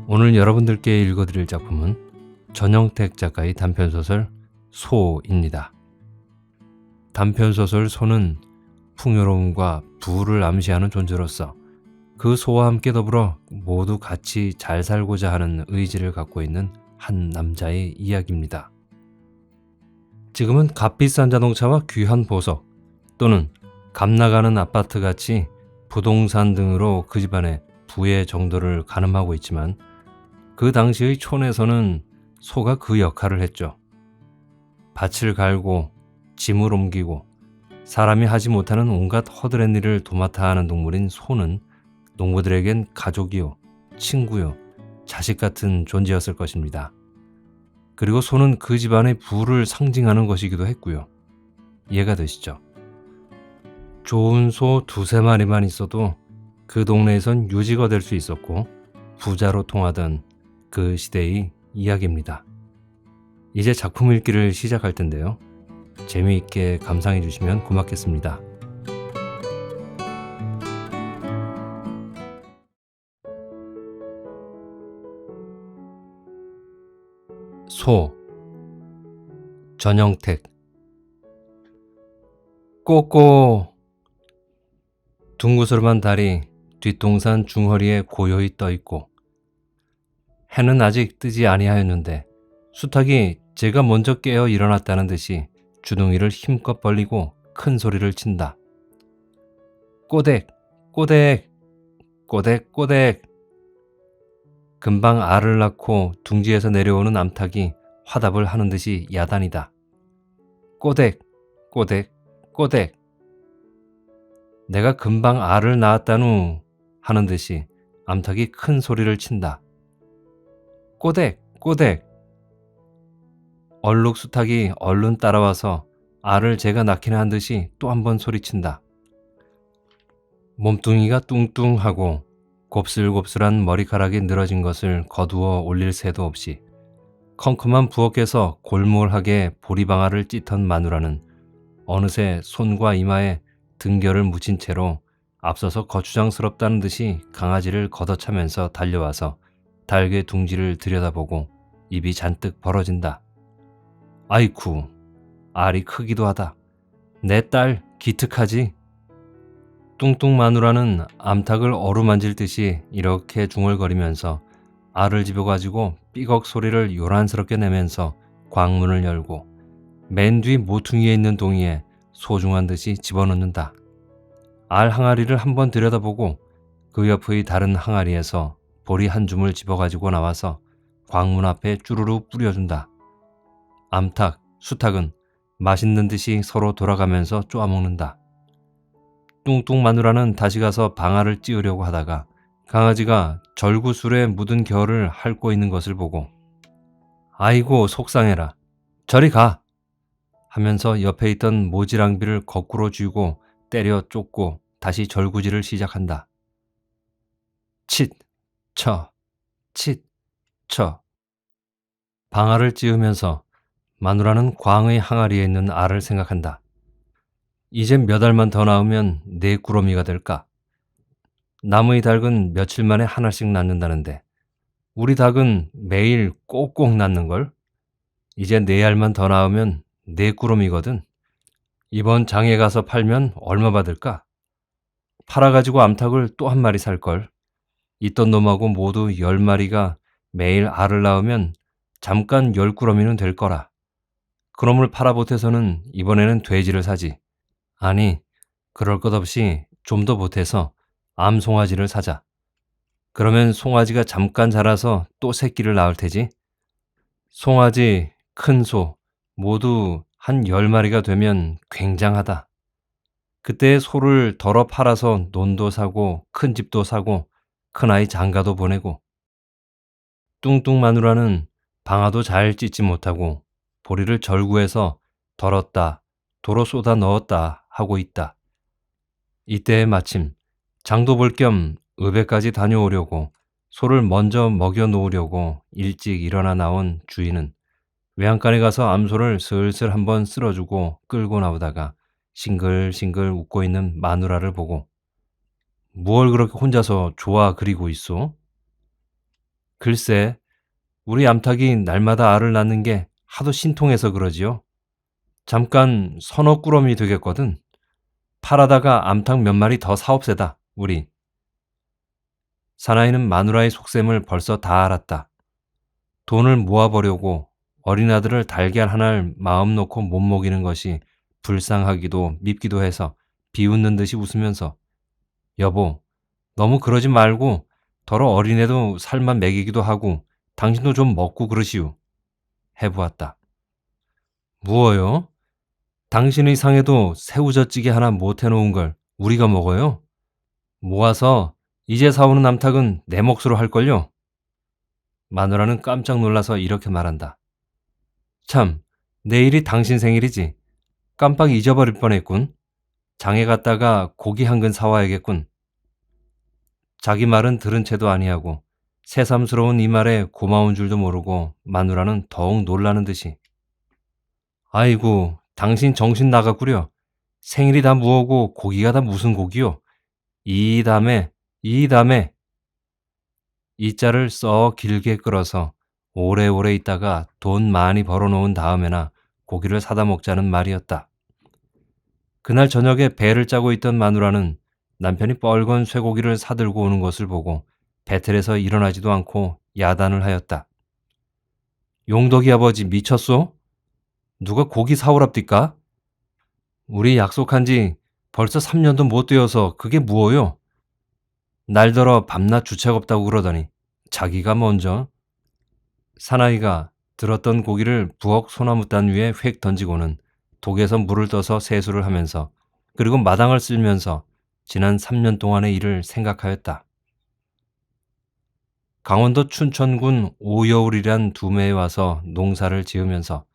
오늘 여러분들께 읽어드릴 작품은 전영택 작가의 단편소설 소입니다. 단편소설 소는 풍요로움과 부를 암시하는 존재로서 그 소와 함께 더불어 모두 같이 잘 살고자 하는 의지를 갖고 있는 한 남자의 이야기입니다. 지금은 값비싼 자동차와 귀한 보석 또는 값나가는 아파트같이 부동산 등으로 그 집안의 부의 정도를 가늠하고 있지만 그 당시의 촌에서는 소가 그 역할을 했죠. 밭을 갈고 짐을 옮기고 사람이 하지 못하는 온갖 허드렛 일을 도맡아 하는 동물인 소는 농부들에겐 가족이요, 친구요, 자식 같은 존재였을 것입니다. 그리고 소는 그 집안의 부를 상징하는 것이기도 했고요. 이해가 되시죠? 좋은 소 두세 마리만 있어도 그 동네에선 유지가 될 수 있었고 부자로 통하던 그 시대의 이야기입니다. 이제 작품 읽기를 시작할 텐데요. 재미있게 감상해 주시면 고맙겠습니다. 소 전영택. 꼬꼬. 둥그스름한 달이 뒷동산 중허리에 고요히 떠있고 해는 아직 뜨지 아니하였는데 수탉이 제가 먼저 깨어 일어났다는 듯이 주둥이를 힘껏 벌리고 큰 소리를 친다. 꼬댁, 꼬댁, 꼬댁, 꼬댁. 금방 알을 낳고 둥지에서 내려오는 암탉이 화답을 하는 듯이 야단이다. 꼬댁, 꼬댁, 꼬댁. 내가 금방 알을 낳았다누 하는 듯이 암탉이 큰 소리를 친다. 꼬댁, 꼬댁. 얼룩 수탉이 얼른 따라와서 알을 제가 낳기나 한 듯이 또 한 번 소리친다. 몸뚱이가 뚱뚱하고 곱슬곱슬한 머리카락이 늘어진 것을 거두어 올릴 새도 없이 컴컴한 부엌에서 골몰하게 보리방아를 찢던 마누라는 어느새 손과 이마에 등결을 묻힌 채로 앞서서 거추장스럽다는 듯이 강아지를 걷어차면서 달려와서 달개 둥지를 들여다보고 입이 잔뜩 벌어진다. 아이쿠, 알이 크기도 하다. 내 딸 기특하지? 뚱뚱 마누라는 암탉을 어루만질 듯이 이렇게 중얼거리면서 알을 집어가지고 삐걱 소리를 요란스럽게 내면서 광문을 열고 맨 뒤 모퉁이에 있는 동이에 소중한 듯이 집어넣는다. 알 항아리를 한번 들여다보고 그 옆의 다른 항아리에서 보리 한 줌을 집어가지고 나와서 광문 앞에 쭈루루 뿌려준다. 암탉, 수탉은 맛있는 듯이 서로 돌아가면서 쪼아먹는다. 뚱뚱 마누라는 다시 가서 방아를 찧으려고 하다가 강아지가 절구술에 묻은 겨를 핥고 있는 것을 보고 아이고 속상해라. 저리 가! 하면서 옆에 있던 모지랑비를 거꾸로 쥐고 때려 쫓고 다시 절구질을 시작한다. 칫! 쳐! 칫! 쳐! 방아를 찧으면서 마누라는 광의 항아리에 있는 알을 생각한다. 이제 몇 알만 더 낳으면 네 꾸러미가 될까? 남의 닭은 며칠 만에 하나씩 낳는다는데 우리 닭은 매일 꼭꼭 낳는걸? 이제 네 알만 더 낳으면 네 꾸러미거든. 이번 장에 가서 팔면 얼마 받을까? 팔아가지고 암탉을 또 한 마리 살걸. 있던 놈하고 모두 10마리가 매일 알을 낳으면 잠깐 10꾸러미는 될 거라. 그놈을 팔아보태서는 이번에는 돼지를 사지. 아니, 그럴 것 없이 좀 더 보태서 암송아지를 사자. 그러면 송아지가 잠깐 자라서 또 새끼를 낳을 테지. 송아지, 큰 소 모두 한 10마리가 되면 굉장하다. 그때 소를 덜어 팔아서 논도 사고 큰 집도 사고 큰아이 장가도 보내고. 뚱뚱 마누라는 방아도 잘 찢지 못하고 보리를 절구해서 덜었다, 도로 쏟아 넣었다 하고 있다. 이때에 마침 장도 볼 겸 읍에까지 다녀오려고 소를 먼저 먹여 놓으려고 일찍 일어나 나온 주인은 외양간에 가서 암소를 슬슬 한번 쓸어주고 끌고 나오다가 싱글싱글 웃고 있는 마누라를 보고 뭘 그렇게 혼자서 좋아 그리고 있소? 글쎄, 우리 암탉이 날마다 알을 낳는 게 하도 신통해서 그러지요. 잠깐 선어 꾸러미 되겠거든. 팔아다가 암탉 몇 마리 더 사옵세다, 우리. 사나이는 마누라의 속셈을 벌써 다 알았다. 돈을 모아보려고 어린 아들을 달걀 하나를 마음 놓고 못 먹이는 것이 불쌍하기도 밉기도 해서 비웃는 듯이 웃으면서 여보, 너무 그러지 말고 더러 어린애도 살만 먹이기도 하고 당신도 좀 먹고 그러시오. 해보았다. 무어요? 당신의 상에도 새우젓찌개 하나 못 해놓은 걸 우리가 먹어요? 모아서 이제 사오는 암탉은 내 몫으로 할걸요? 마누라는 깜짝 놀라서 이렇게 말한다. 참, 내일이 당신 생일이지. 깜빡 잊어버릴 뻔했군. 장에 갔다가 고기 한 근 사와야겠군. 자기 말은 들은 채도 아니하고 새삼스러운 이 말에 고마운 줄도 모르고 마누라는 더욱 놀라는 듯이 아이고, 당신 정신 나갔구려. 생일이 다 무엇고 고기가 다 무슨 고기요? 이 다음에 이 자를 써 길게 끌어서 오래오래 있다가 돈 많이 벌어놓은 다음에나 고기를 사다 먹자는 말이었다. 그날 저녁에 배를 짜고 있던 마누라는 남편이 뻘건 쇠고기를 사들고 오는 것을 보고 배틀에서 일어나지도 않고 야단을 하였다. 용덕이 아버지 미쳤소? 누가 고기 사오랍디까? 우리 약속한 지 벌써 3년도 못 되어서 그게 무엇요? 날더러 밤낮 주책 없다고 그러더니 자기가 먼저. 사나이가 들었던 고기를 부엌 소나무단 위에 휙 던지고는 독에서 물을 떠서 세수를 하면서 그리고 마당을 쓸면서 지난 3년 동안의 일을 생각하였다. 강원도 춘천군 오여울이란 두매에 와서 농사를 지으면서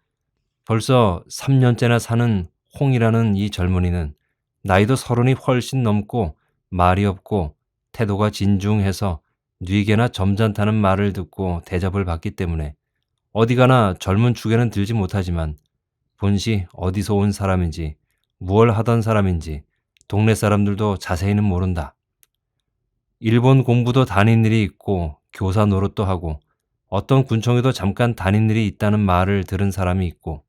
벌써 3년째나 사는 홍이라는 이 젊은이는 나이도 30이 훨씬 넘고 말이 없고 태도가 진중해서 뉘게나 점잖다는 말을 듣고 대접을 받기 때문에 어디 가나 젊은 축에는 들지 못하지만 본시 어디서 온 사람인지 무얼 하던 사람인지 동네 사람들도 자세히는 모른다. 일본 공부도 다닌 일이 있고 교사 노릇도 하고 어떤 군청에도 잠깐 다닌 일이 있다는 말을 들은 사람이 있고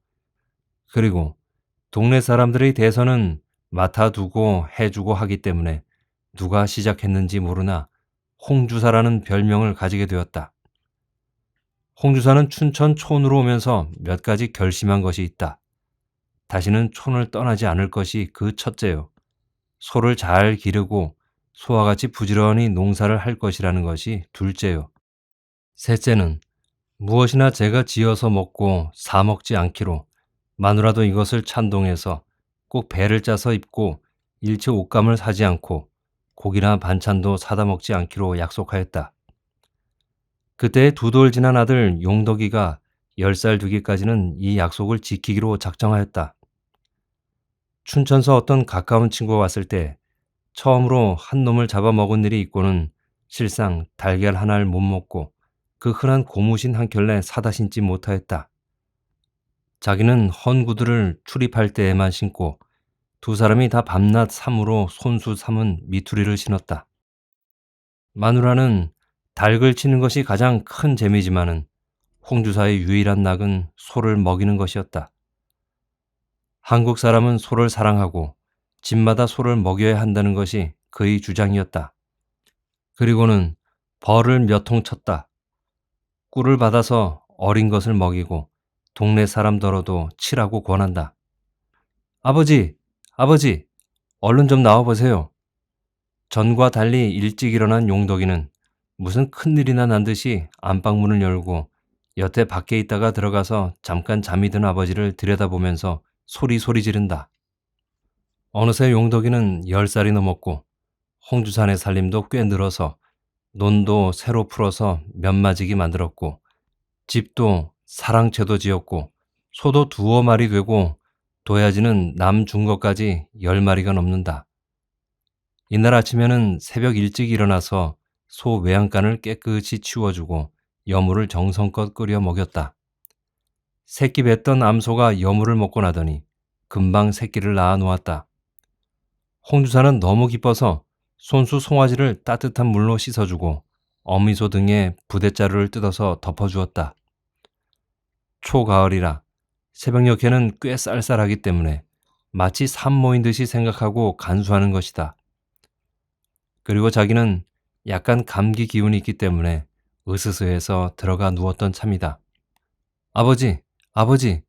그리고 동네 사람들의 대선은 맡아두고 해주고 하기 때문에 누가 시작했는지 모르나 홍주사라는 별명을 가지게 되었다. 홍주사는 춘천 촌으로 오면서 몇 가지 결심한 것이 있다. 다시는 촌을 떠나지 않을 것이 그 첫째요. 소를 잘 기르고 소와 같이 부지런히 농사를 할 것이라는 것이 둘째요. 셋째는 무엇이나 제가 지어서 먹고 사 먹지 않기로 마누라도 이것을 찬동해서 꼭 배를 짜서 입고 일체 옷감을 사지 않고 고기나 반찬도 사다 먹지 않기로 약속하였다. 그때 2돌 지난 아들 용덕이가 10살 되기까지는 이 약속을 지키기로 작정하였다. 춘천서 어떤 가까운 친구가 왔을 때 처음으로 한 놈을 잡아먹은 일이 있고는 실상 달걀 하나를 못 먹고 그 흔한 고무신 한 켤레 사다 신지 못하였다. 자기는 헌 구두를 출입할 때에만 신고 두 사람이 다 밤낮 삼으로 손수 삼은 미투리를 신었다. 마누라는 닭을 치는 것이 가장 큰 재미지만은 홍주사의 유일한 낙은 소를 먹이는 것이었다. 한국 사람은 소를 사랑하고 집마다 소를 먹여야 한다는 것이 그의 주장이었다. 그리고는 벌을 몇 통 쳤다. 꿀을 받아서 어린 것을 먹이고 동네 사람더러도 치라고 권한다. 아버지, 아버지, 얼른 좀 나와보세요. 전과 달리 일찍 일어난 용덕이는 무슨 큰일이나 난 듯이 안방문을 열고 여태 밖에 있다가 들어가서 잠깐 잠이 든 아버지를 들여다보면서 소리 지른다. 어느새 용덕이는 10살이 넘었고 홍주산의 살림도 꽤 늘어서 논도 새로 풀어서 면마지기 만들었고 집도 사랑채도 지었고 소도 2마리 되고 도야지는 남 준 것까지 10마리가 넘는다. 이날 아침에는 새벽 일찍 일어나서 소 외양간을 깨끗이 치워주고 여물을 정성껏 끓여 먹였다. 새끼 뱉던 암소가 여물을 먹고 나더니 금방 새끼를 낳아 놓았다. 홍주사는 너무 기뻐서 손수 송아지를 따뜻한 물로 씻어주고 어미소 등에 부대자루를 뜯어서 덮어주었다. 초가을이라 새벽녘에는 꽤 쌀쌀하기 때문에 마치 산모인 듯이 생각하고 간수하는 것이다. 그리고 자기는 약간 감기 기운이 있기 때문에 으스스해서 들어가 누웠던 참이다. 아버지, 아버지,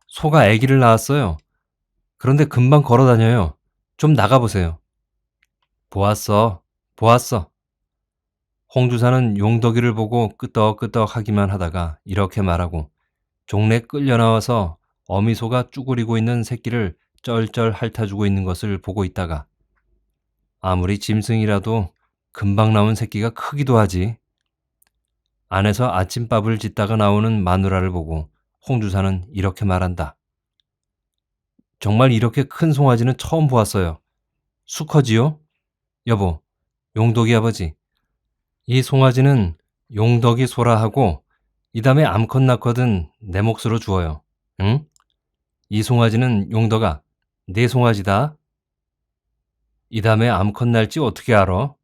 소가 아기를 낳았어요. 그런데 금방 걸어 다녀요. 좀 나가보세요. 보았어, 보았어. 홍주사는 용덕이를 보고 끄떡끄떡 하기만 하다가 이렇게 말하고 종래 끌려 나와서 어미소가 쭈그리고 있는 새끼를 쩔쩔 핥아주고 있는 것을 보고 있다가 아무리 짐승이라도 금방 나온 새끼가 크기도 하지. 안에서 아침밥을 짓다가 나오는 마누라를 보고 홍주사는 이렇게 말한다. 정말 이렇게 큰 송아지는 처음 보았어요. 수컷이요? 여보, 용덕이 아버지. 이 송아지는 용덕이 소라 하고 이 다음에 암컷 낳거든 내 몫으로 주어요. 응? 이 송아지는 용덕아, 내 송아지다. 이 다음에 암컷 날지 어떻게 알아?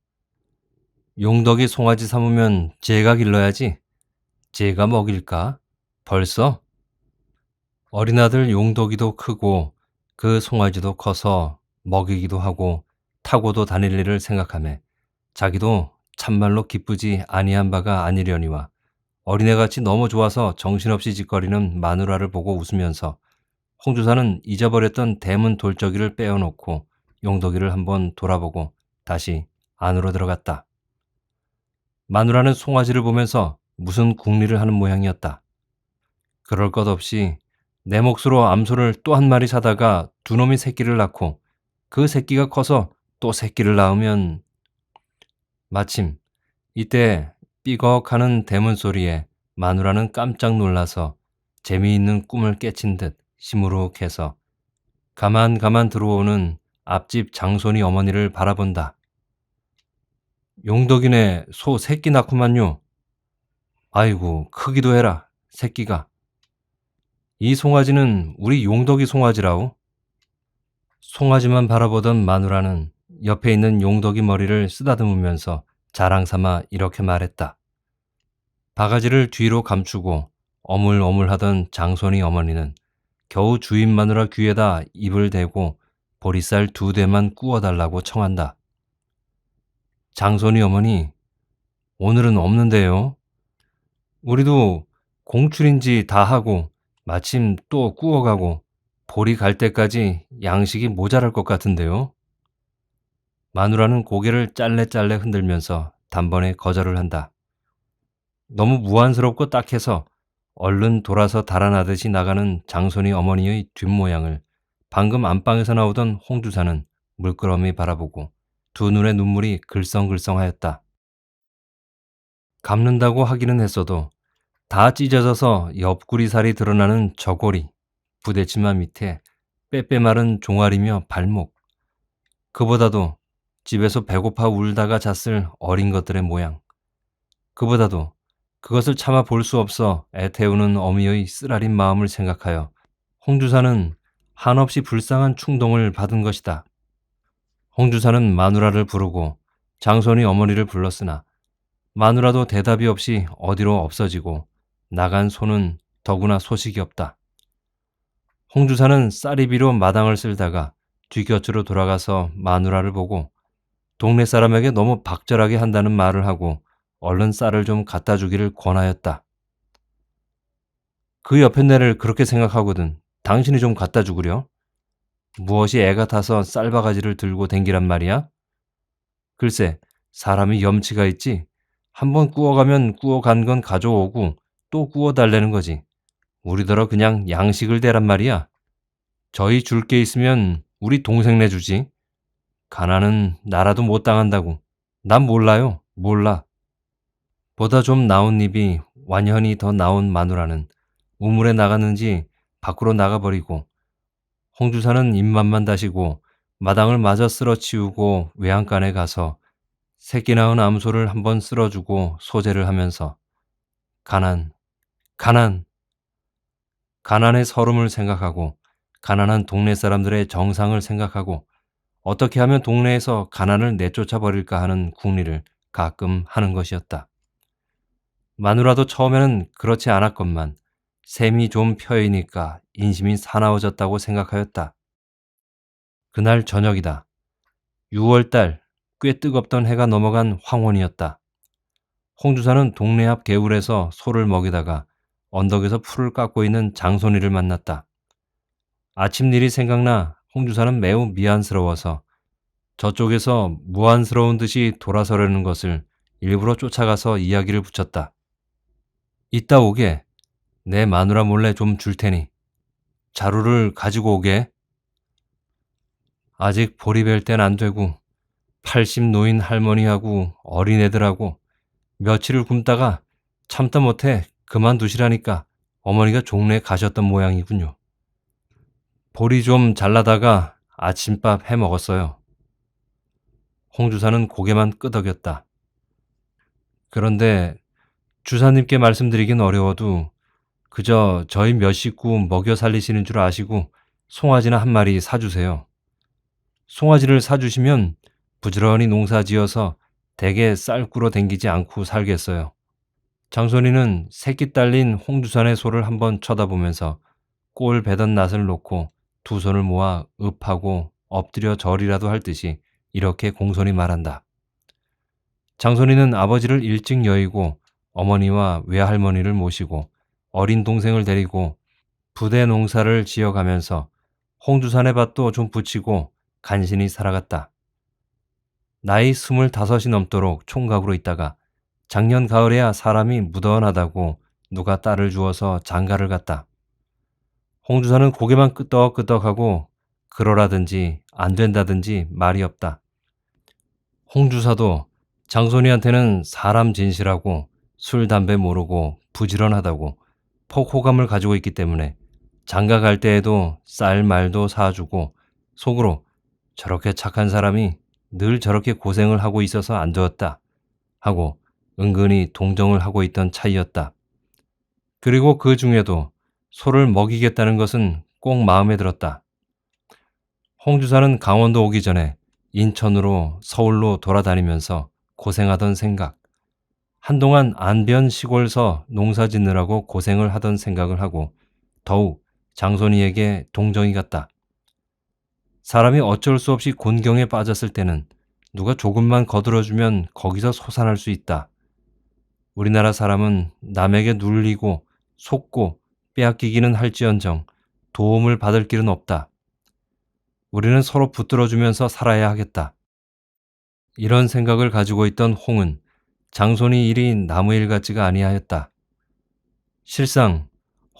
용덕이 송아지 삼으면 쟤가 길러야지. 쟤가 먹일까? 벌써? 어린 아들 용덕이도 크고 그 송아지도 커서 먹이기도 하고 타고도 다닐 일을 생각하며 자기도 참말로 기쁘지 아니한 바가 아니려니와 어린애같이 너무 좋아서 정신없이 짓거리는 마누라를 보고 웃으면서 홍주사는 잊어버렸던 대문 돌적이를 빼어놓고 용덕이를 한번 돌아보고 다시 안으로 들어갔다. 마누라는 송아지를 보면서 무슨 궁리를 하는 모양이었다. 그럴 것 없이 내 몫으로 암소를 또 한 마리 사다가 두 놈이 새끼를 낳고 그 새끼가 커서 또 새끼를 낳으면 마침 이때 삐걱하는 대문 소리에 마누라는 깜짝 놀라서 재미있는 꿈을 깨친 듯 시무룩해서 가만 들어오는 앞집 장손이 어머니를 바라본다. 용덕이네 소 새끼 낳구만요. 아이고 크기도 해라 새끼가. 이 송아지는 우리 용덕이 송아지라우. 송아지만 바라보던 마누라는 옆에 있는 용덕이 머리를 쓰다듬으면서 자랑삼아 이렇게 말했다. 바가지를 뒤로 감추고 어물어물하던 장손이 어머니는 겨우 주인 마누라 귀에다 입을 대고 보리쌀 2대만 구워달라고 청한다. 장손이 어머니, 오늘은 없는데요. 우리도 공출인지 다 하고 마침 또 구워가고 보리 갈 때까지 양식이 모자랄 것 같은데요. 마누라는 고개를 짤레짤레 흔들면서 단번에 거절을 한다. 너무 무안스럽고 딱해서 얼른 돌아서 달아나듯이 나가는 장손이 어머니의 뒷모양을 방금 안방에서 나오던 홍주사는 물끄러미 바라보고 두 눈에 눈물이 글썽글썽하였다. 감는다고 하기는 했어도 다 찢어져서 옆구리살이 드러나는 저고리, 부대치마 밑에 빼빼 마른 종아리며 발목, 그보다도 집에서 배고파 울다가 잤을 어린 것들의 모양, 그보다도 그것을 참아 볼 수 없어 애태우는 어미의 쓰라린 마음을 생각하여 홍주사는 한없이 불쌍한 충동을 받은 것이다. 홍주사는 마누라를 부르고 장손이 어머니를 불렀으나 마누라도 대답이 없이 어디로 없어지고 나간 소는 더구나 소식이 없다. 홍주사는 쌀이비로 마당을 쓸다가 뒤곁으로 돌아가서 마누라를 보고 동네 사람에게 너무 박절하게 한다는 말을 하고 얼른 쌀을 좀 갖다 주기를 권하였다. 그 옆에 내를 그렇게 생각하거든 당신이 좀 갖다 주구려? 무엇이 애가 타서 쌀바가지를 들고 댕기란 말이야? 글쎄, 사람이 염치가 있지. 한번 구워가면 구워간 건 가져오고 또 구워달라는 거지. 우리더러 그냥 양식을 대란 말이야. 저희 줄 게 있으면 우리 동생 내주지. 가난은 나라도 못 당한다고. 난 몰라요. 몰라. 보다 좀 나온 입이 완연히 더 나온 마누라는 우물에 나갔는지 밖으로 나가버리고 홍주사는 입맛만 다시고 마당을 마저 쓸어치우고 외양간에 가서 새끼 낳은 암소를 한번 쓸어주고 소재를 하면서 가난, 가난, 가난의 서름을 생각하고 가난한 동네 사람들의 정상을 생각하고 어떻게 하면 동네에서 가난을 내쫓아 버릴까 하는 궁리를 가끔 하는 것이었다. 마누라도 처음에는 그렇지 않았건만 셈이 좀 펴이니까 인심이 사나워졌다고 생각하였다. 그날 저녁이다. 6월달 꽤 뜨겁던 해가 넘어간 황혼이었다. 홍주사는 동네 앞 개울에서 소를 먹이다가 언덕에서 풀을 깎고 있는 장손이를 만났다. 아침 일이 생각나 홍주사는 매우 미안스러워서 저쪽에서 무안스러운 듯이 돌아서려는 것을 일부러 쫓아가서 이야기를 붙였다. 이따 오게. 내 마누라 몰래 좀 줄 테니 자루를 가지고 오게. 아직 보리 벨 땐 안 되고 80 노인 할머니하고 어린애들하고 며칠을 굶다가 참다 못해 그만두시라니까 어머니가 종로에 가셨던 모양이군요. 보리 좀 잘라다가 아침밥 해 먹었어요. 홍주사는 고개만 끄덕였다. 그런데 주사님께 말씀드리긴 어려워도 그저 저희 몇 식구 먹여 살리시는 줄 아시고 송아지나 한 마리 사주세요. 송아지를 사주시면 부지런히 농사 지어서 대게 쌀 꾸러 댕기지 않고 살겠어요. 장손이는 새끼 딸린 홍두산의 소를 한번 쳐다보면서 꼴 베던 낫을 놓고 두 손을 모아 읍하고 엎드려 절이라도 할 듯이 이렇게 공손히 말한다. 장손이는 아버지를 일찍 여의고 어머니와 외할머니를 모시고 어린 동생을 데리고 부대 농사를 지어가면서 홍두산의 밭도 좀 붙이고 간신히 살아갔다. 나이 25이 넘도록 총각으로 있다가 작년 가을에야 사람이 무던하다고 누가 딸을 주어서 장가를 갔다. 홍두산은 고개만 끄덕끄덕하고 그러라든지 안 된다든지 말이 없다. 홍주사도 장손이한테는 사람 진실하고 술, 담배 모르고 부지런하다고 폭 호감을 가지고 있기 때문에 장가 갈 때에도 쌀 말도 사주고 속으로 저렇게 착한 사람이 늘 저렇게 고생을 하고 있어서 안 되었다 하고 은근히 동정을 하고 있던 차이였다. 그리고 그 중에도 소를 먹이겠다는 것은 꼭 마음에 들었다. 홍주사는 강원도 오기 전에 인천으로 서울로 돌아다니면서 고생하던 생각, 한동안 안변 시골서 농사 짓느라고 고생을 하던 생각을 하고 더욱 장손이에게 동정이 갔다. 사람이 어쩔 수 없이 곤경에 빠졌을 때는 누가 조금만 거들어주면 거기서 솟아날 수 있다. 우리나라 사람은 남에게 눌리고 속고 빼앗기기는 할지언정 도움을 받을 길은 없다. 우리는 서로 붙들어주면서 살아야 하겠다. 이런 생각을 가지고 있던 홍은 장손이 일이 나무 일 같지가 아니하였다. 실상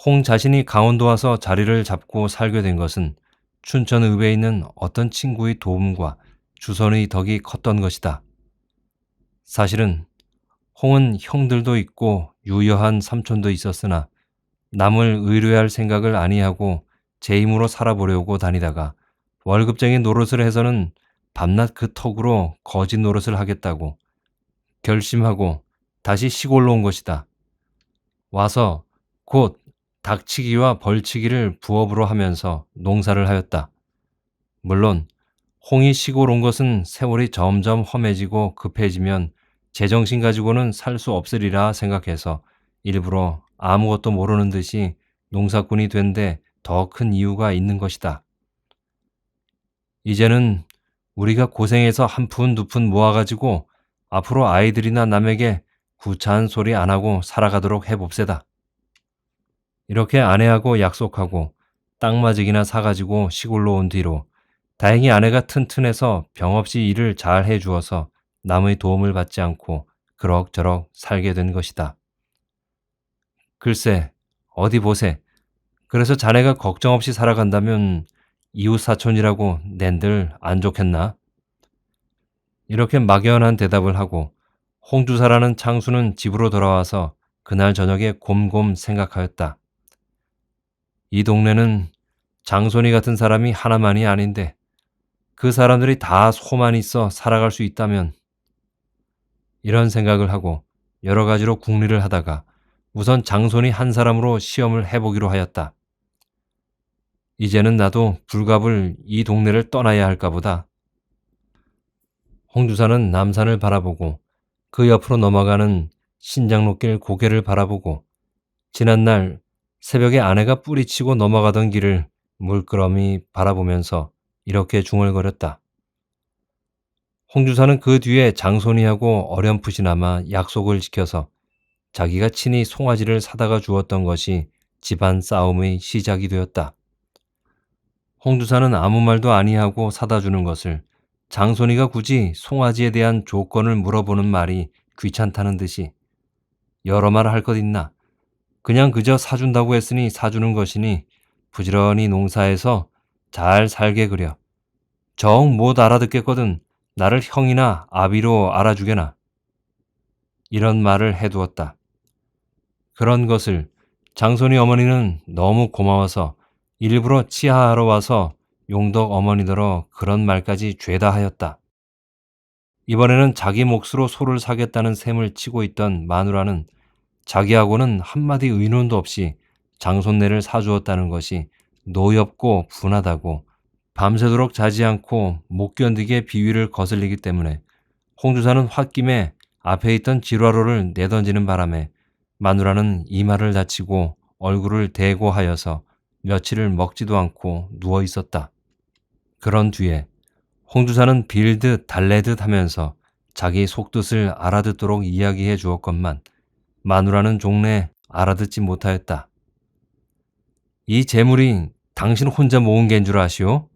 홍 자신이 강원도 와서 자리를 잡고 살게 된 것은 춘천 읍에 있는 어떤 친구의 도움과 주선의 덕이 컸던 것이다. 사실은 홍은 형들도 있고 유여한 삼촌도 있었으나 남을 의뢰할 생각을 아니하고 제 힘으로 살아보려고 다니다가 월급쟁이 노릇을 해서는 밤낮 그 턱으로 거지 노릇을 하겠다고 결심하고 다시 시골로 온 것이다. 와서 곧 닭치기와 벌치기를 부업으로 하면서 농사를 하였다. 물론 홍이 시골 온 것은 세월이 점점 험해지고 급해지면 제정신 가지고는 살 수 없으리라 생각해서 일부러 아무것도 모르는 듯이 농사꾼이 된 데 더 큰 이유가 있는 것이다. 이제는 우리가 고생해서 한 푼 두 푼 모아가지고 앞으로 아이들이나 남에게 구차한 소리 안 하고 살아가도록 해봅세다. 이렇게 아내하고 약속하고 땅마직이나 사가지고 시골로 온 뒤로 다행히 아내가 튼튼해서 병 없이 일을 잘 해주어서 남의 도움을 받지 않고 그럭저럭 살게 된 것이다. 글쎄, 어디 보세. 그래서 자네가 걱정 없이 살아간다면 이웃사촌이라고 낸들 안 좋겠나? 이렇게 막연한 대답을 하고 홍주사라는 창수는 집으로 돌아와서 그날 저녁에 곰곰 생각하였다. 이 동네는 장손이 같은 사람이 하나만이 아닌데 그 사람들이 다 소만 있어 살아갈 수 있다면 이런 생각을 하고 여러 가지로 궁리를 하다가 우선 장손이 한 사람으로 시험을 해보기로 하였다. 이제는 나도 불갑을 이 동네를 떠나야 할까 보다. 홍주사는 남산을 바라보고 그 옆으로 넘어가는 신장로길 고개를 바라보고 지난날 새벽에 아내가 뿌리치고 넘어가던 길을 물끄러미 바라보면서 이렇게 중얼거렸다. 홍주사는 그 뒤에 장손이하고 어렴풋이나마 약속을 지켜서 자기가 친히 송아지를 사다가 주었던 것이 집안 싸움의 시작이 되었다. 홍주사는 아무 말도 아니하고 사다 주는 것을 장손이가 굳이 송아지에 대한 조건을 물어보는 말이 귀찮다는 듯이 여러 말 할 것 있나 그냥 그저 사준다고 했으니 사주는 것이니 부지런히 농사해서 잘 살게 그려. 정 못 알아듣겠거든 나를 형이나 아비로 알아주게나. 이런 말을 해두었다. 그런 것을 장손이 어머니는 너무 고마워서 일부러 치하하러 와서 용덕 어머니더러 그런 말까지 죄다 하였다. 이번에는 자기 몫으로 소를 사겠다는 셈을 치고 있던 마누라는 자기하고는 한마디 의논도 없이 장손네를 사주었다는 것이 노엽고 분하다고 밤새도록 자지 않고 못 견디게 비위를 거슬리기 때문에 홍주사는 홧김에 앞에 있던 지화로를 내던지는 바람에 마누라는 이마를 다치고 얼굴을 대고 하여서 며칠을 먹지도 않고 누워 있었다. 그런 뒤에 홍주사는 빌듯 달래듯 하면서 자기 속뜻을 알아듣도록 이야기해 주었건만 마누라는 종래 알아듣지 못하였다. 이 재물이 당신 혼자 모은 겐 줄 아시오?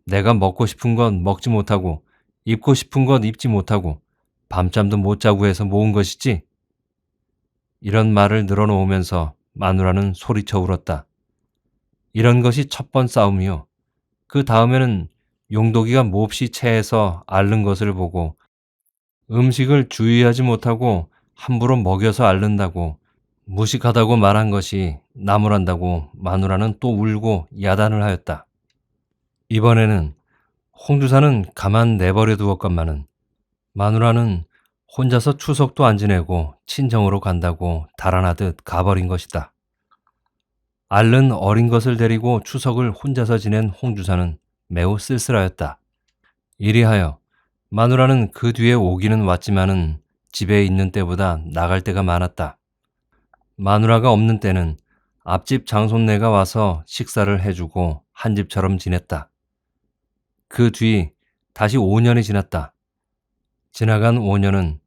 내가 먹고 싶은 건 먹지 못하고 입고 싶은 것 입지 못하고 밤잠도 못 자고 해서 모은 것이지? 이런 말을 늘어놓으면서 마누라는 소리쳐 울었다. 이런 것이 첫 번 싸움이요. 그 다음에는 용도기가 몹시 체해서 앓는 것을 보고 음식을 주의하지 못하고 함부로 먹여서 앓는다고 무식하다고 말한 것이 나무란다고 마누라는 또 울고 야단을 하였다. 이번에는 홍주사는 가만 내버려 두었건만은 마누라는 혼자서 추석도 안 지내고 친정으로 간다고 달아나듯 가버린 것이다. 앓는 어린 것을 데리고 추석을 혼자서 지낸 홍주사는 매우 쓸쓸하였다. 이리하여 마누라는 그 뒤에 오기는 왔지만은 집에 있는 때보다 나갈 때가 많았다. 마누라가 없는 때는 앞집 장손네가 와서 식사를 해주고 한 집처럼 지냈다. 그 뒤 다시 5년이 지났다. 지나간 5년은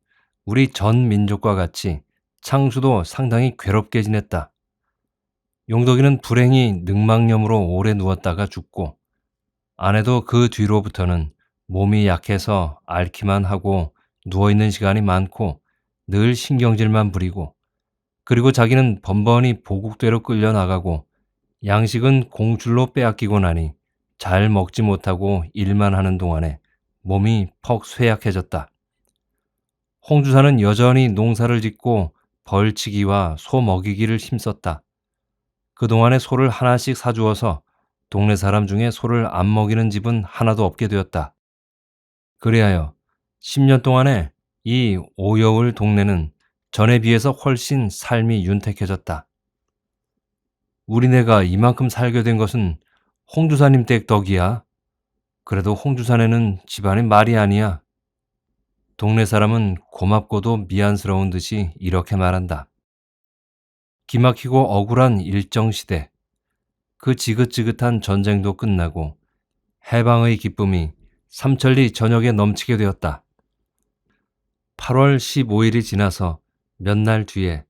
우리 전 민족과 같이 창수도 상당히 괴롭게 지냈다. 용덕이는 불행히 늑망염으로 오래 누웠다가 죽고 아내도 그 뒤로부터는 몸이 약해서 앓기만 하고 누워있는 시간이 많고 늘 신경질만 부리고 그리고 자기는 번번이 보국대로 끌려나가고 양식은 공줄로 빼앗기고 나니 잘 먹지 못하고 일만 하는 동안에 몸이 퍽 쇠약해졌다. 홍주사는 여전히 농사를 짓고 벌치기와 소 먹이기를 힘썼다. 그동안에 소를 하나씩 사주어서 동네 사람 중에 소를 안 먹이는 집은 하나도 없게 되었다. 그리하여 10년 동안에 이 오여울 동네는 전에 비해서 훨씬 삶이 윤택해졌다. 우리네가 이만큼 살게 된 것은 홍주사님 댁 덕이야. 그래도 홍주사네는 집안이 말이 아니야. 동네 사람은 고맙고도 미안스러운 듯이 이렇게 말한다. 기막히고 억울한 일정시대, 그 지긋지긋한 전쟁도 끝나고 해방의 기쁨이 삼천리 전역에 넘치게 되었다. 8월 15일이 지나서 몇 날 뒤에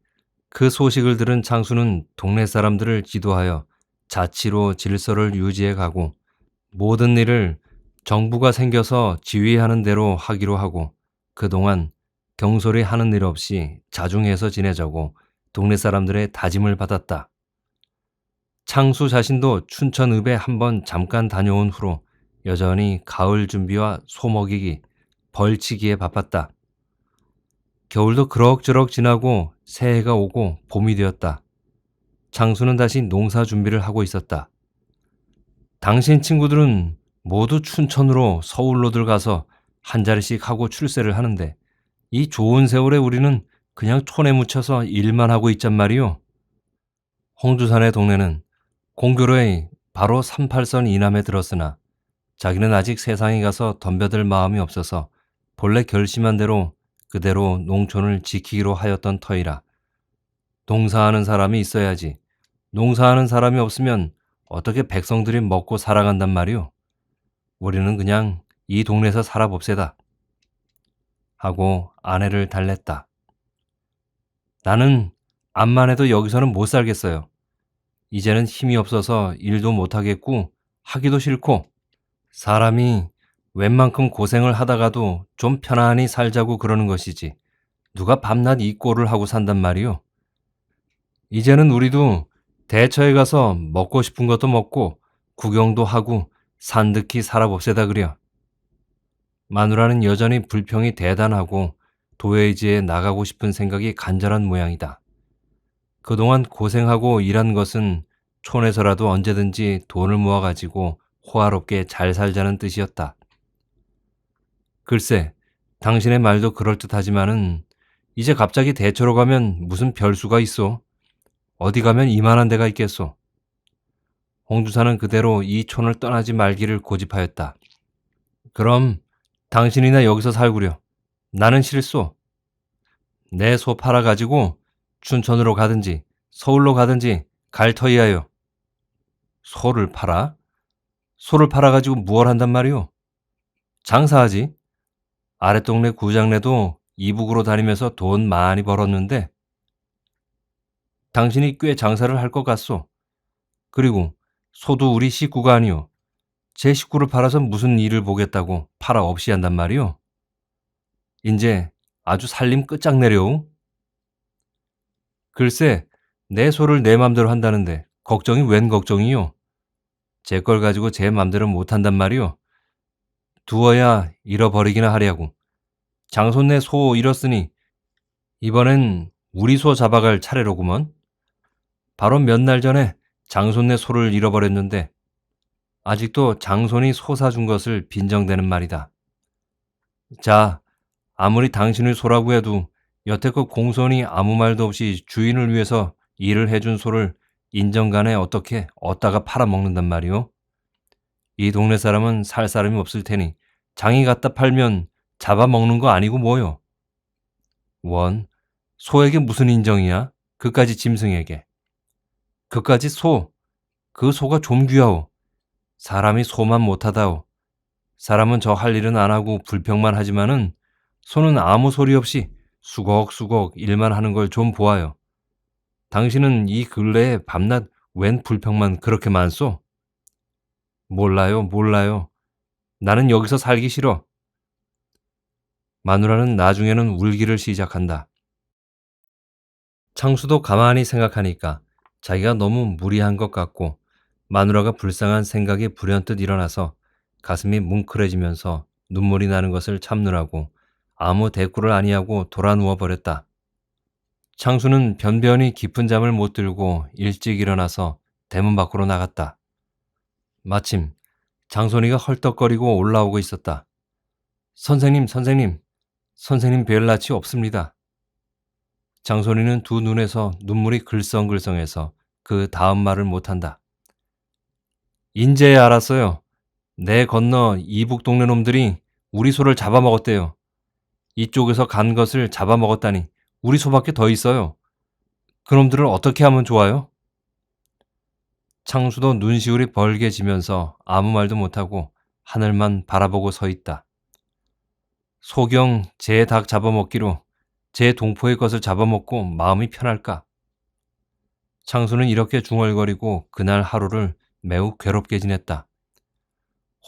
그 소식을 들은 창수는 동네 사람들을 지도하여 자치로 질서를 유지해 가고 모든 일을 정부가 생겨서 지휘하는 대로 하기로 하고 그동안 경솔히 하는 일 없이 자중해서 지내자고 동네 사람들의 다짐을 받았다. 창수 자신도 춘천읍에 한번 잠깐 다녀온 후로 여전히 가을 준비와 소 먹이기, 벌치기에 바빴다. 겨울도 그럭저럭 지나고 새해가 오고 봄이 되었다. 창수는 다시 농사 준비를 하고 있었다. 당신 친구들은 모두 춘천으로 서울로들 가서 한 자리씩 하고 출세를 하는데 이 좋은 세월에 우리는 그냥 촌에 묻혀서 일만 하고 있단 말이오. 홍주산의 동네는 공교로에 바로 38선 이남에 들었으나 자기는 아직 세상에 가서 덤벼들 마음이 없어서 본래 결심한 대로 그대로 농촌을 지키기로 하였던 터이라. 농사하는 사람이 있어야지. 농사하는 사람이 없으면 어떻게 백성들이 먹고 살아간단 말이오. 우리는 그냥 이 동네에서 살아봅세다. 하고 아내를 달랬다. 나는 암만 해도 여기서는 못 살겠어요. 이제는 힘이 없어서 일도 못하겠고 하기도 싫고 사람이 웬만큼 고생을 하다가도 좀 편안히 살자고 그러는 것이지 누가 밤낮 이 꼴을 하고 산단 말이오. 이제는 우리도 대처에 가서 먹고 싶은 것도 먹고 구경도 하고 산득히 살아봅세다 그려. 마누라는 여전히 불평이 대단하고 도회지에 나가고 싶은 생각이 간절한 모양이다. 그동안 고생하고 일한 것은 촌에서라도 언제든지 돈을 모아가지고 호화롭게 잘 살자는 뜻이었다. 글쎄, 당신의 말도 그럴듯하지만은 이제 갑자기 대처로 가면 무슨 별수가 있어? 어디 가면 이만한 데가 있겠소? 홍주사는 그대로 이 촌을 떠나지 말기를 고집하였다. 그럼 당신이나 여기서 살구려. 나는 싫소. 내 소 팔아가지고 춘천으로 가든지 서울로 가든지 갈 터이하여. 소를 팔아? 소를 팔아가지고 무얼 한단 말이오? 장사하지. 아랫동네 구장내도 이북으로 다니면서 돈 많이 벌었는데 당신이 꽤 장사를 할 것 같소. 그리고 소도 우리 식구가 아니오. 제 식구를 팔아서 무슨 일을 보겠다고 팔아 없이 한단 말이오. 인제 아주 살림 끝장내려오. 글쎄, 내 소를 내 맘대로 한다는데 걱정이 웬 걱정이요? 제 걸 가지고 제 맘대로 못한단 말이오. 두어야 잃어버리기나 하려고. 장손네 소 잃었으니 이번엔 우리 소 잡아갈 차례로구먼. 바로 몇 날 전에 장손네 소를 잃어버렸는데 아직도 장손이 소 사준 것을 빈정대는 말이다. 자, 아무리 당신의 소라고 해도 여태껏 공손히 아무 말도 없이 주인을 위해서 일을 해준 소를 인정간에 어떻게 얻다가 팔아먹는단 말이오? 이 동네 사람은 살 사람이 없을 테니 장이 갖다 팔면 잡아먹는 거 아니고 뭐요? 원, 소에게 무슨 인정이야? 그까지 짐승에게. 그까지 소, 그 소가 좀 귀하오. 사람이 소만 못하다오. 사람은 저 할 일은 안 하고 불평만 하지만은 소는 아무 소리 없이 수걱수걱 일만 하는 걸 좀 보아요. 당신은 이 근래에 밤낮 웬 불평만 그렇게 많소? 몰라요, 몰라요. 나는 여기서 살기 싫어. 마누라는 나중에는 울기를 시작한다. 창수도 가만히 생각하니까 자기가 너무 무리한 것 같고 마누라가 불쌍한 생각이 불현듯 일어나서 가슴이 뭉클해지면서 눈물이 나는 것을 참느라고 아무 대꾸를 아니하고 돌아 누워버렸다. 창수는 변변히 깊은 잠을 못 들고 일찍 일어나서 대문 밖으로 나갔다. 마침 장손이가 헐떡거리고 올라오고 있었다. 선생님, 선생님, 선생님 뵐 낯이 없습니다. 장손이는 두 눈에서 눈물이 글썽글썽해서 그 다음 말을 못한다. 인제야 알았어요. 내 건너 이북 동네 놈들이 우리 소를 잡아먹었대요. 이쪽에서 간 것을 잡아먹었다니 우리 소밖에 더 있어요. 그놈들을 어떻게 하면 좋아요? 창수도 눈시울이 벌게지면서 아무 말도 못하고 하늘만 바라보고 서 있다. 소경 제 닭 잡아먹기로 제 동포의 것을 잡아먹고 마음이 편할까? 창수는 이렇게 중얼거리고 그날 하루를 매우 괴롭게 지냈다.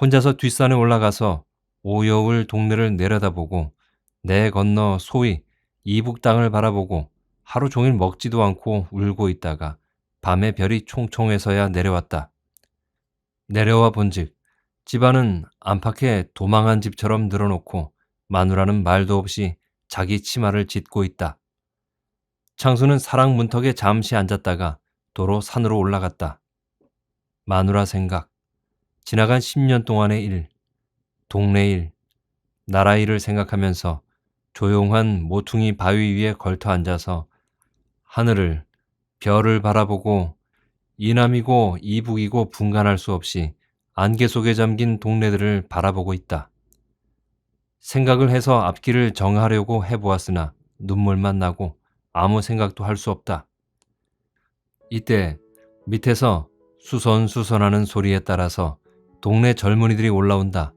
혼자서 뒷산에 올라가서 오여울 동네를 내려다보고 내 건너 소위 이북 땅을 바라보고 하루 종일 먹지도 않고 울고 있다가 밤에 별이 총총해서야 내려왔다. 내려와 본즉 집안은 안팎에 도망한 집처럼 늘어놓고 마누라는 말도 없이 자기 치마를 짓고 있다. 창수는 사랑 문턱에 잠시 앉았다가 도로 산으로 올라갔다. 마누라 생각, 지나간 10년 동안의 일, 동네 일, 나라 일을 생각하면서 조용한 모퉁이 바위 위에 걸터 앉아서 하늘을, 별을 바라보고 이남이고 이북이고 분간할 수 없이 안개 속에 잠긴 동네들을 바라보고 있다. 생각을 해서 앞길을 정하려고 해보았으나 눈물만 나고 아무 생각도 할 수 없다. 이때 밑에서 수선수선하는 소리에 따라서 동네 젊은이들이 올라온다.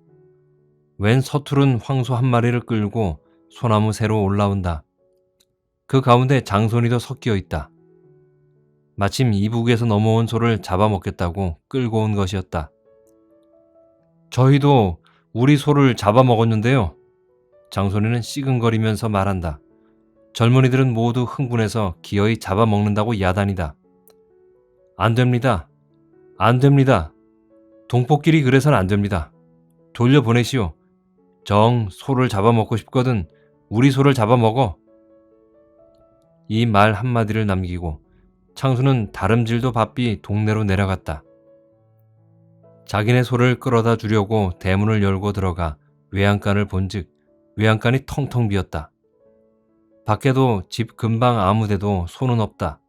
웬 서투른 황소 한 마리를 끌고 소나무 새로 올라온다. 그 가운데 장손이도 섞여 있다. 마침 이북에서 넘어온 소를 잡아먹겠다고 끌고 온 것이었다. 저희도 우리 소를 잡아먹었는데요. 장손이는 씨근거리면서 말한다. 젊은이들은 모두 흥분해서 기어이 잡아먹는다고 야단이다. 안 됩니다. 안 됩니다. 동포끼리 그래서는 안 됩니다. 돌려보내시오. 정 소를 잡아먹고 싶거든 우리 소를 잡아먹어. 이 말 한마디를 남기고 창수는 다름질도 바삐 동네로 내려갔다. 자기네 소를 끌어다 주려고 대문을 열고 들어가 외양간을 본즉 외양간이 텅텅 비었다. 밖에도 집 근방 아무데도 소는 없다.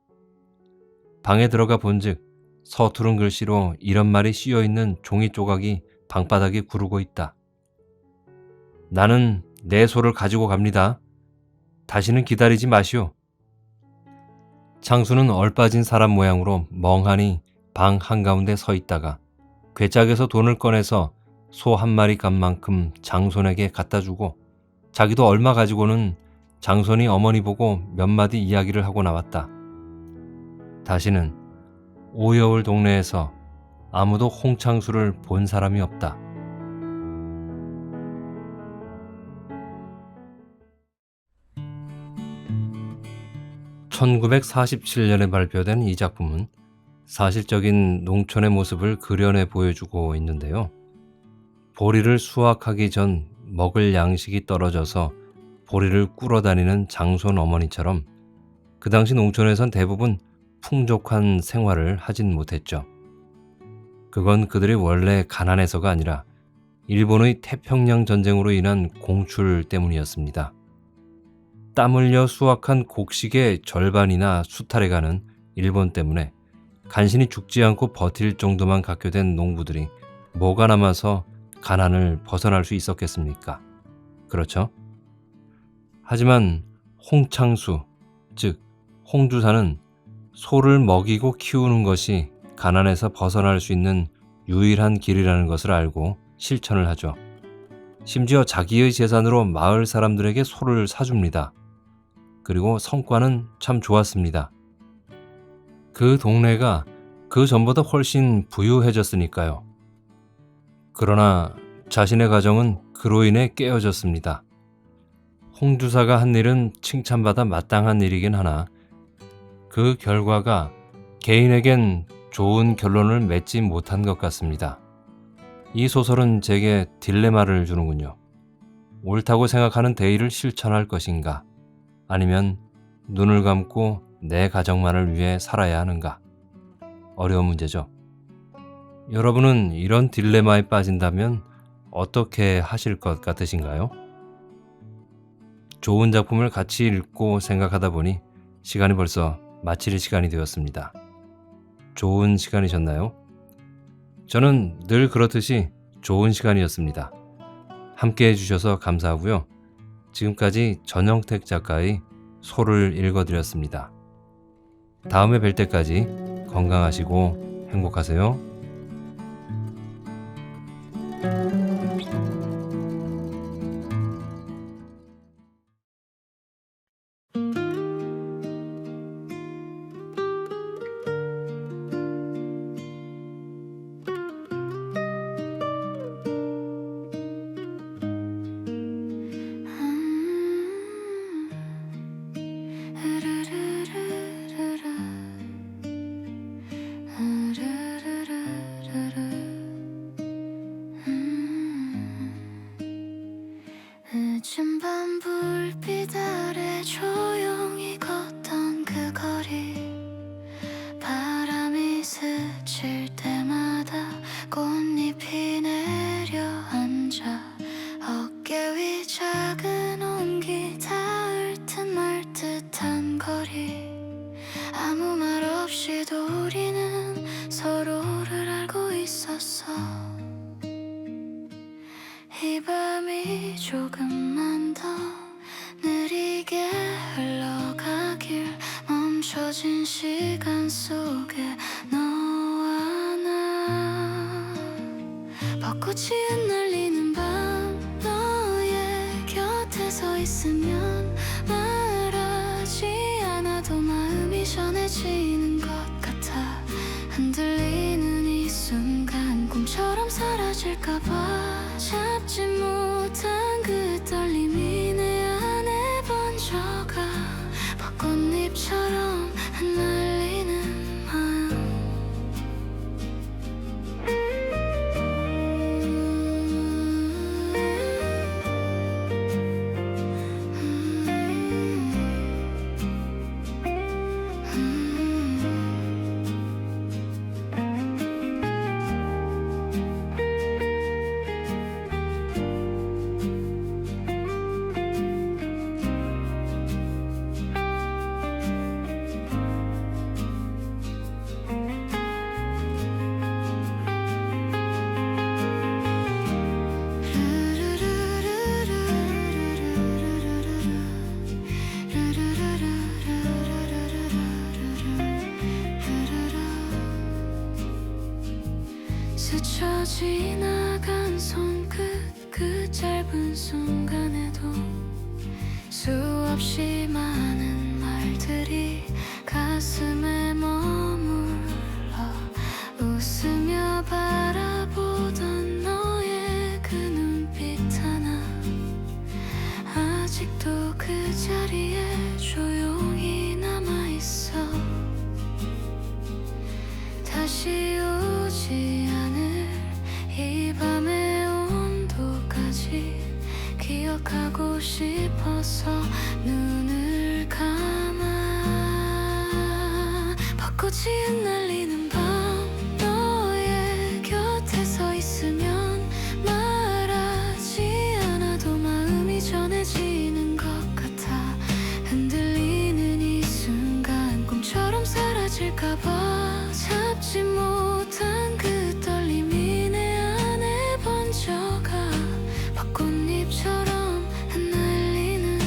방에 들어가 본즉 서투른 글씨로 이런 말이 씌어있는 종이 조각이 방바닥에 구르고 있다. 나는 내 소를 가지고 갑니다. 다시는 기다리지 마시오. 창수는 얼빠진 사람 모양으로 멍하니 방 한가운데 서 있다가 괴짝에서 돈을 꺼내서 소 한 마리 값만큼 장손에게 갖다 주고 자기도 얼마 가지고는 장손이 어머니 보고 몇 마디 이야기를 하고 나왔다. 다시는 오여울 동네에서 아무도 홍창수를 본 사람이 없다. (1947년에) 발표된 이 작품은 사실적인 농촌의 모습을 그려내 보여주고 있는데요. 보리를 수확하기 전 먹을 양식이 떨어져서 보리를 꿇어 다니는 장손 어머니처럼 그 당시 농촌에선 대부분 풍족한 생활을 하진 못했죠. 그건 그들이 원래 가난해서가 아니라 일본의 태평양 전쟁으로 인한 공출 때문이었습니다. 땀 흘려 수확한 곡식의 절반이나 수탈해 가는 일본 때문에 간신히 죽지 않고 버틸 정도만 갖게 된 농부들이 뭐가 남아서 가난을 벗어날 수 있었겠습니까? 그렇죠? 하지만 홍창수, 즉 홍주사는 소를 먹이고 키우는 것이 가난에서 벗어날 수 있는 유일한 길이라는 것을 알고 실천을 하죠. 심지어 자기의 재산으로 마을 사람들에게 소를 사줍니다. 그리고 성과는 참 좋았습니다. 그 동네가 그 전보다 훨씬 부유해졌으니까요. 그러나 자신의 가정은 그로 인해 깨어졌습니다. 홍주사가 한 일은 칭찬받아 마땅한 일이긴 하나 그 결과가 개인에겐 좋은 결론을 맺지 못한 것 같습니다. 이 소설은 제게 딜레마를 주는군요. 옳다고 생각하는 대의를 실천할 것인가? 아니면 눈을 감고 내 가정만을 위해 살아야 하는가? 어려운 문제죠. 여러분은 이런 딜레마에 빠진다면 어떻게 하실 것 같으신가요? 좋은 작품을 같이 읽고 생각하다 보니 시간이 벌써 마칠 시간이 되었습니다. 좋은 시간이셨나요? 저는 늘 그렇듯이 좋은 시간이었습니다. 함께 해주셔서 감사하고요. 지금까지 전영택 작가의 소를 읽어드렸습니다. 다음에 뵐 때까지 건강하시고 행복하세요. 늦은 밤 불빛 아래 조용히 걷던 그 거리 바람이 스칠 때마다 꽃잎이 내려앉아 어깨 위 작은 온기 닿을 듯 말 듯한 거리 아무 말 없이도 우리는 서로를 알고 있었어 이 밤이 조금 멈춰진 시간 속에 너와 나 벚꽃이 흩날리는 밤 너의 곁에 서 있으면 말하지 않아도 마음이 전해지는 것 같아. 흔들리는 이 순간 꿈처럼 사라질까봐 잡지 못한 그 떨림이 내 안에 번져가 벚꽃잎처럼 흩날리는 마음. 스쳐 지나간 손끝 그 짧은 순간에도 수없이 많은 말들이 가슴에 머물러 웃으며 바라보던 너의 그 눈빛 하나 아직도 그 자리에 조용히 남아있어. 다시 오지 않을 이 밤의 온도까지 기억하고 싶어서 눈을 감아. 벚꽃이 흩날리는 밤 너의 곁에 서 있으면 말하지 않아도 마음이 전해지는 것 같아. 흔들리는 이 순간 꿈처럼 사라질까봐 잡지 못한 그 떨림이 내 안에 번져가 벚꽃잎처럼 흩날리는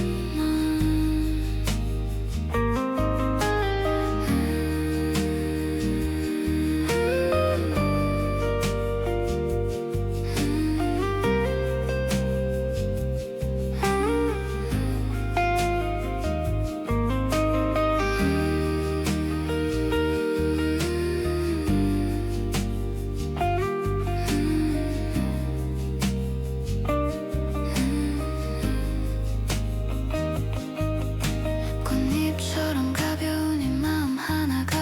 꽃잎처럼 가벼운 이 마음 하나가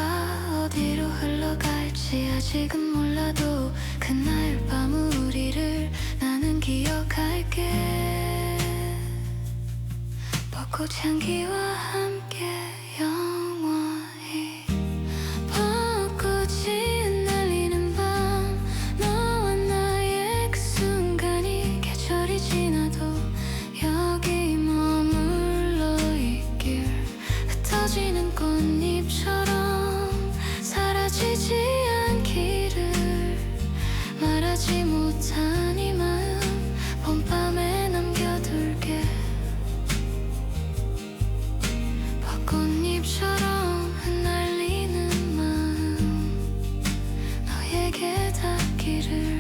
어디로 흘러갈지 아직은 몰라도 그날 밤 우리를 나는 기억할게. 벚꽃 향기와 함께 영원히. 벚꽃이 흩날리는 밤 너와 나의 그 순간이 계절이 지나도 여기 머물러 있길. 흩어지는 꽃잎처럼 사라지지 않기를 말하지 못한 이 마음 봄밤에 남겨둘게. 벚꽃잎처럼 흩날리는 마음 너에게 닿기를.